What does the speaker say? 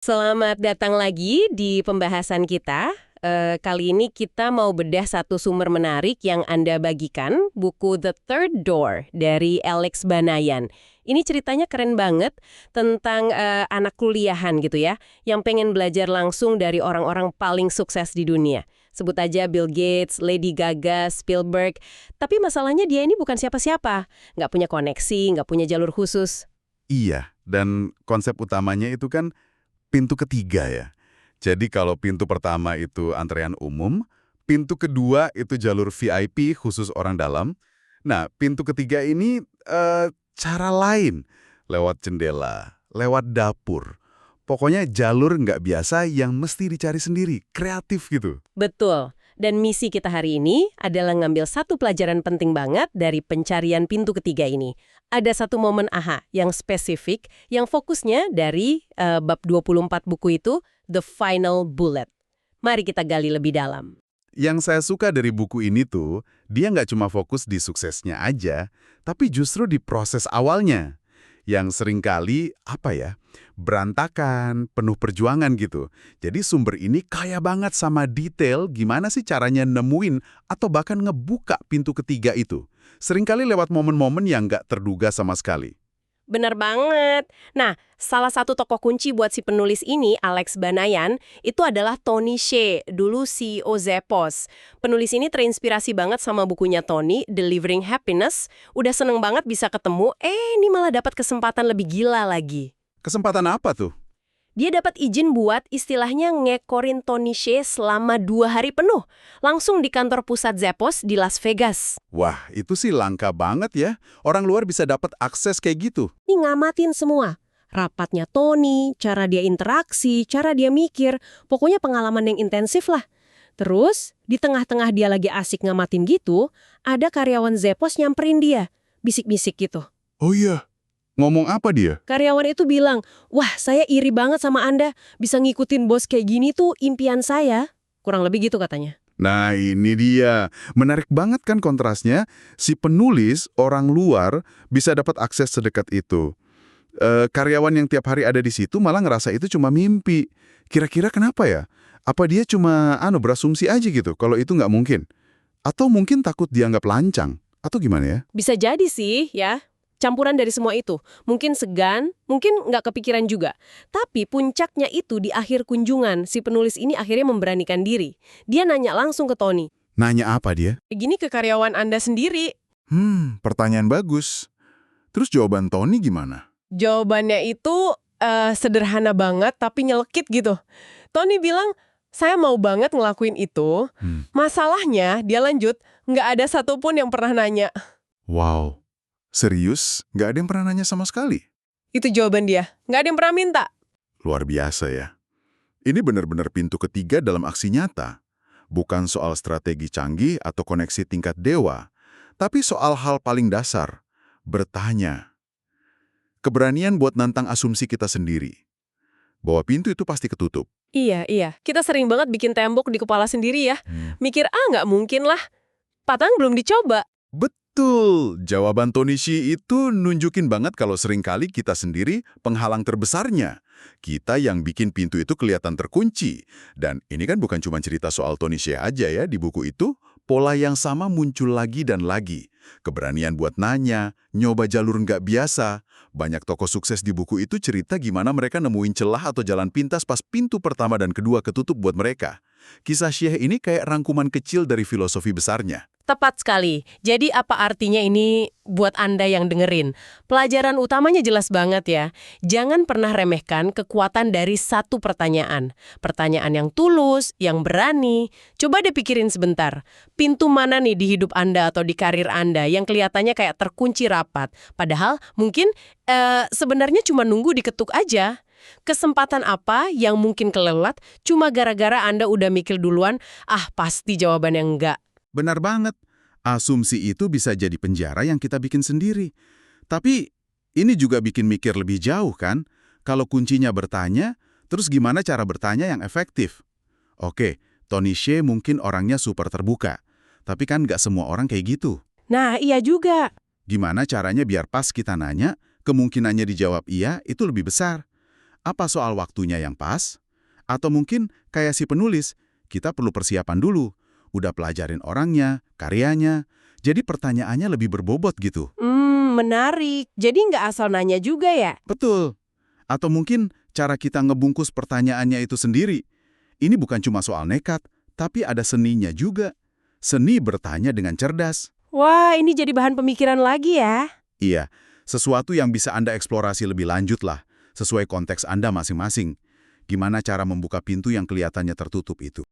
Selamat datang lagi di pembahasan kita. Kali ini kita mau bedah satu sumber menarik yang Anda bagikan, buku The Third Door dari Alex Banayan. Ini ceritanya keren banget tentang anak kuliahan gitu ya, yang pengen belajar langsung dari orang-orang paling sukses di dunia. Sebut aja Bill Gates, Lady Gaga, Spielberg. Tapi masalahnya dia ini bukan siapa-siapa. Nggak punya koneksi, nggak punya jalur khusus. Iya, dan konsep utamanya itu kan pintu ketiga ya. Jadi kalau pintu pertama itu antrean umum, pintu kedua itu jalur VIP khusus orang dalam. Nah, pintu ketiga ini cara lain, lewat jendela, lewat dapur. Pokoknya jalur nggak biasa yang mesti dicari sendiri, kreatif gitu. Betul. Dan misi kita hari ini adalah ngambil satu pelajaran penting banget dari pencarian pintu ketiga ini. Ada satu momen aha yang spesifik, yang fokusnya dari bab 24 buku itu, The Final Bullet. Mari kita gali lebih dalam. Yang saya suka dari buku ini tuh, dia nggak cuma fokus di suksesnya aja, tapi justru di proses awalnya. Yang seringkali, berantakan, penuh perjuangan gitu. Jadi sumber ini kaya banget sama detail gimana sih caranya nemuin atau bahkan ngebuka pintu ketiga itu. Seringkali lewat momen-momen yang nggak terduga sama sekali. Benar banget. Nah, salah satu tokoh kunci buat si penulis ini, Alex Banayan, itu adalah Tony Hsieh, dulu CEO Zappos. Penulis ini terinspirasi banget sama bukunya Tony, Delivering Happiness. Udah seneng banget bisa ketemu, ini malah dapat kesempatan lebih gila lagi. Kesempatan apa tuh? Dia dapat izin buat istilahnya ngekorin Tony Hsieh selama 2 hari penuh. Langsung di kantor pusat Zappos di Las Vegas. Wah, itu sih langka banget ya. Orang luar bisa dapat akses kayak gitu. Ini ngamatin semua. Rapatnya Tony, cara dia interaksi, cara dia mikir. Pokoknya pengalaman yang intensif lah. Terus, di tengah-tengah dia lagi asik ngamatin gitu, ada karyawan Zappos nyamperin dia. Bisik-bisik gitu. Oh iya, ngomong apa dia? Karyawan itu bilang, wah saya iri banget sama Anda. Bisa ngikutin bos kayak gini tuh impian saya. Kurang lebih gitu katanya. Nah ini dia, menarik banget kan kontrasnya, si penulis orang luar bisa dapat akses sedekat itu. Karyawan yang tiap hari ada di situ malah ngerasa itu cuma mimpi. Kira-kira kenapa ya? Apa dia cuma berasumsi aja gitu kalau itu nggak mungkin? Atau mungkin takut dianggap lancang? Atau gimana ya? Bisa jadi sih ya. Campuran dari semua itu. Mungkin segan, mungkin nggak kepikiran juga. Tapi puncaknya itu di akhir kunjungan, si penulis ini akhirnya memberanikan diri. Dia nanya langsung ke Tony. Nanya apa dia? Begini ke karyawan Anda sendiri. Pertanyaan bagus. Terus jawaban Tony gimana? Jawabannya itu sederhana banget tapi nyelekit gitu. Tony bilang, saya mau banget ngelakuin itu. Masalahnya, dia lanjut, nggak ada satupun yang pernah nanya. Wow. Serius? Nggak ada yang pernah nanya sama sekali? Itu jawaban dia. Nggak ada yang pernah minta. Luar biasa ya. Ini benar-benar pintu ketiga dalam aksi nyata. Bukan soal strategi canggih atau koneksi tingkat dewa, tapi soal hal paling dasar, bertanya. Keberanian buat nantang asumsi kita sendiri. Bahwa pintu itu pasti ketutup. Iya. Kita sering banget bikin tembok di kepala sendiri ya. Mikir, nggak mungkin lah. Patang belum dicoba. Betul, jawaban Tony Hsieh itu nunjukin banget kalau seringkali kita sendiri penghalang terbesarnya. Kita yang bikin pintu itu kelihatan terkunci. Dan ini kan bukan cuma cerita soal Tony Hsieh aja ya di buku itu, pola yang sama muncul lagi dan lagi. Keberanian buat nanya, nyoba jalur nggak biasa. Banyak tokoh sukses di buku itu cerita gimana mereka nemuin celah atau jalan pintas pas pintu pertama dan kedua ketutup buat mereka. Kisah Hsieh ini kayak rangkuman kecil dari filosofi besarnya. Tepat sekali. Jadi apa artinya ini buat Anda yang dengerin? Pelajaran utamanya jelas banget ya. Jangan pernah remehkan kekuatan dari satu pertanyaan. Pertanyaan yang tulus, yang berani. Coba deh pikirin sebentar. Pintu mana nih di hidup Anda atau di karir Anda yang kelihatannya kayak terkunci rapat. Padahal mungkin sebenarnya cuma nunggu diketuk aja. Kesempatan apa yang mungkin kelewat cuma gara-gara Anda udah mikir duluan, pasti jawabannya enggak. Benar banget. Asumsi itu bisa jadi penjara yang kita bikin sendiri. Tapi ini juga bikin mikir lebih jauh kan? Kalau kuncinya bertanya, terus gimana cara bertanya yang efektif? Oke, Tony Hsieh mungkin orangnya super terbuka. Tapi kan nggak semua orang kayak gitu. Nah, iya juga. Gimana caranya biar pas kita nanya, kemungkinannya dijawab iya itu lebih besar. Apa soal waktunya yang pas? Atau mungkin kayak si penulis, kita perlu persiapan dulu. Udah pelajarin orangnya, karyanya. Jadi pertanyaannya lebih berbobot gitu. Menarik. Jadi nggak asal nanya juga ya? Betul. Atau mungkin cara kita ngebungkus pertanyaannya itu sendiri. Ini bukan cuma soal nekat, tapi ada seninya juga. Seni bertanya dengan cerdas. Wah, ini jadi bahan pemikiran lagi ya. Iya, sesuatu yang bisa Anda eksplorasi lebih lanjut lah, sesuai konteks Anda masing-masing. Gimana cara membuka pintu yang kelihatannya tertutup itu?